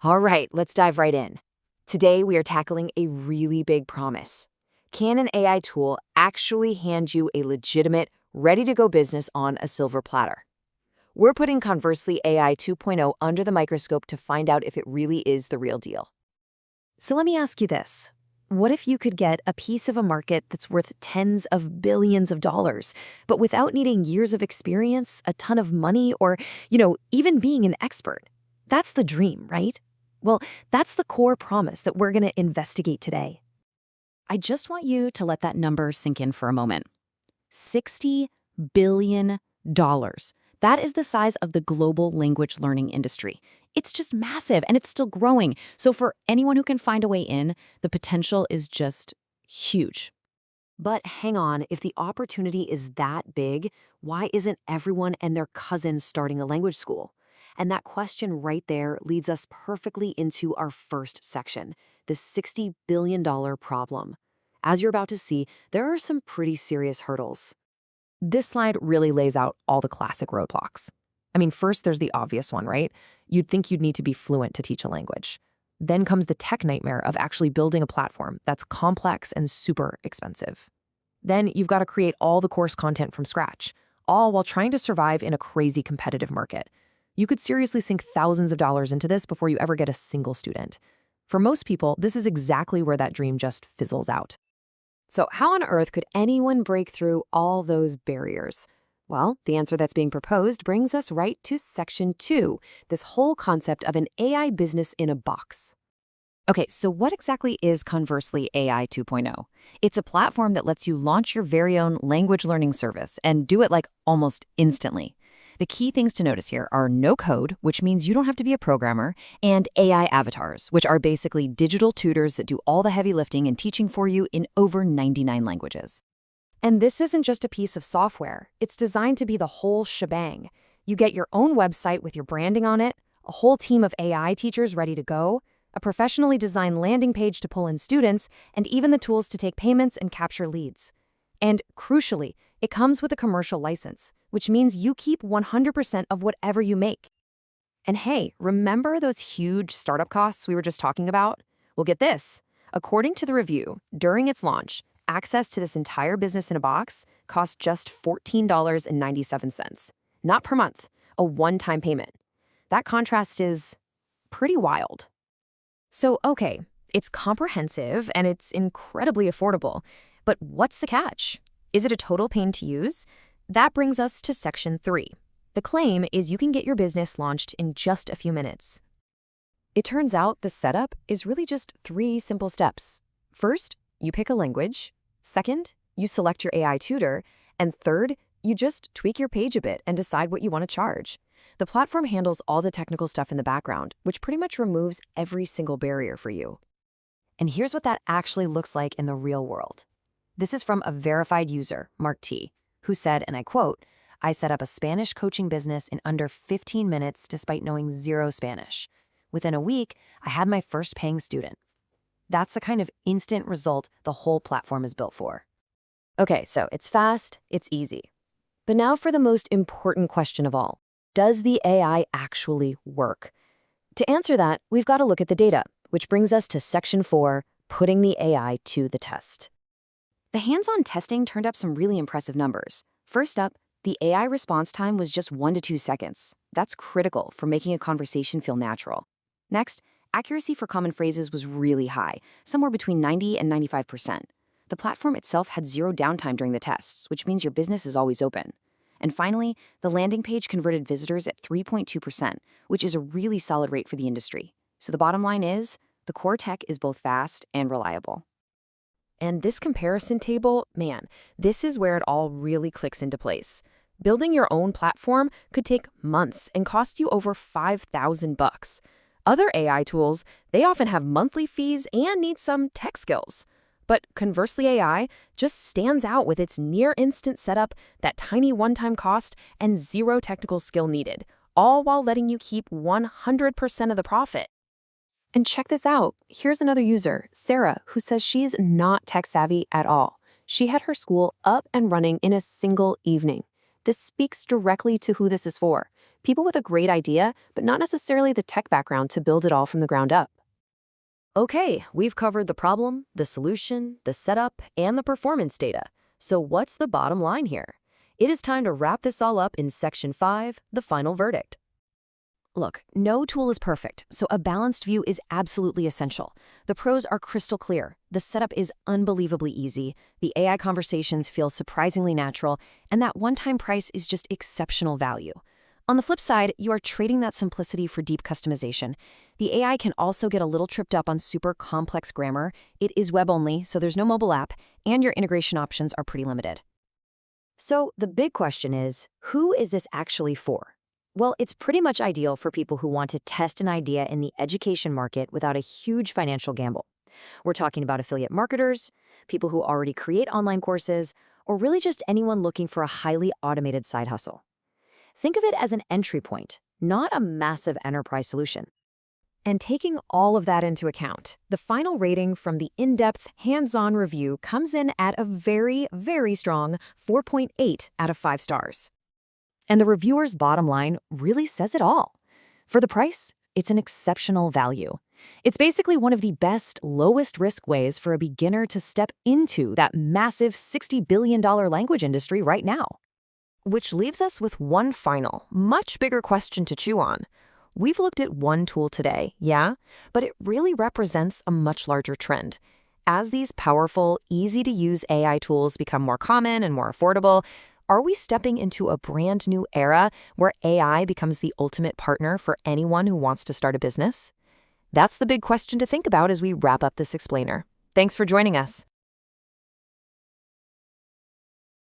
All right, let's dive right in. Today, we are tackling a really big promise. Can an AI tool actually hand you a legitimate, ready-to-go business on a silver platter? We're putting Conversely AI 2.0 under the microscope to find out if it really is the real deal. So let me ask you this. What if you could get a piece of a market that's worth tens of billions of dollars, but without needing years of experience, a ton of money, or, even being an expert? That's the dream, right? Well, that's the core promise that we're going to investigate today. I just want you to let that number sink in for a moment. $60 billion. That is the size of the global language learning industry. It's just massive, and it's still growing. So for anyone who can find a way in, the potential is just huge. But hang on, if the opportunity is that big, why isn't everyone and their cousins starting a language school? And that question right there leads us perfectly into our first section, the $60 billion problem. As you're about to see, there are some pretty serious hurdles. This slide really lays out all the classic roadblocks. First there's the obvious one, right? You'd think you'd need to be fluent to teach a language. Then comes the tech nightmare of actually building a platform that's complex and super expensive. Then you've got to create all the course content from scratch, all while trying to survive in a crazy competitive market. You could seriously sink thousands of dollars into this before you ever get a single student. For most people, this is exactly where that dream just fizzles out. So how on earth could anyone break through all those barriers? Well, the answer that's being proposed brings us right to Section 2, this whole concept of an AI business in a box. Okay, so what exactly is Conversely AI 2.0? It's a platform that lets you launch your very own language learning service and do it almost instantly. The key things to notice here are no code, which means you don't have to be a programmer, and AI avatars, which are basically digital tutors that do all the heavy lifting and teaching for you in over 99 languages. And this isn't just a piece of software. It's designed to be the whole shebang. You get your own website with your branding on it, a whole team of AI teachers ready to go, a professionally designed landing page to pull in students, and even the tools to take payments and capture leads. And crucially, it comes with a commercial license, which means you keep 100% of whatever you make. And hey, remember those huge startup costs we were just talking about? Well, get this. According to the review, during its launch, access to this entire business in a box cost just $14.97. Not per month, a one-time payment. That contrast is pretty wild. So, okay, it's comprehensive and it's incredibly affordable. But what's the catch? Is it a total pain to use? That brings us to Section 3. The claim is you can get your business launched in just a few minutes. It turns out the setup is really just 3 simple steps. First, you pick a language. Second, you select your AI tutor. And third, you just tweak your page a bit and decide what you want to charge. The platform handles all the technical stuff in the background, which pretty much removes every single barrier for you. And here's what that actually looks like in the real world. This is from a verified user, Mark T., who said, and I quote, "I set up a Spanish coaching business in under 15 minutes despite knowing zero Spanish. Within a week, I had my first paying student." That's the kind of instant result the whole platform is built for. Okay, so it's fast, it's easy. But now for the most important question of all. Does the AI actually work? To answer that, we've got to look at the data, which brings us to Section 4, putting the AI to the test. The hands-on testing turned up some really impressive numbers. First up, the AI response time was just 1 to 2 seconds. That's critical for making a conversation feel natural. Next, accuracy for common phrases was really high, somewhere between 90 and 95%. The platform itself had zero downtime during the tests, which means your business is always open. And finally, the landing page converted visitors at 3.2%, which is a really solid rate for the industry. So the bottom line is, the core tech is both fast and reliable. And this comparison table, man, this is where it all really clicks into place. Building your own platform could take months and cost you over $5,000. Other AI tools, they often have monthly fees and need some tech skills. But Conversely AI just stands out with its near-instant setup, that tiny one-time cost, and zero technical skill needed, all while letting you keep 100% of the profit. And check this out. Here's another user, Sarah, who says she's not tech-savvy at all. She had her school up and running in a single evening. This speaks directly to who this is for. People with a great idea, but not necessarily the tech background to build it all from the ground up. Okay, we've covered the problem, the solution, the setup, and the performance data. So what's the bottom line here? It is time to wrap this all up in Section 5, the final verdict. Look, no tool is perfect, so a balanced view is absolutely essential. The pros are crystal clear. The setup is unbelievably easy. The AI conversations feel surprisingly natural, and that one-time price is just exceptional value. On the flip side, you are trading that simplicity for deep customization. The AI can also get a little tripped up on super complex grammar. It is web-only, so there's no mobile app, and your integration options are pretty limited. So the big question is, who is this actually for? Well, it's pretty much ideal for people who want to test an idea in the education market without a huge financial gamble. We're talking about affiliate marketers, people who already create online courses, or really just anyone looking for a highly automated side hustle. Think of it as an entry point, not a massive enterprise solution. And taking all of that into account, the final rating from the in-depth, hands-on review comes in at a very, very strong 4.8 out of 5 stars. And the reviewer's bottom line really says it all. For the price, it's an exceptional value. It's basically one of the best, lowest-risk ways for a beginner to step into that massive $60 billion language industry right now. Which leaves us with one final, much bigger question to chew on. We've looked at one tool today, yeah, but it really represents a much larger trend. As these powerful, easy-to-use AI tools become more common and more affordable, are we stepping into a brand new era where AI becomes the ultimate partner for anyone who wants to start a business? That's the big question to think about as we wrap up this explainer. Thanks for joining us.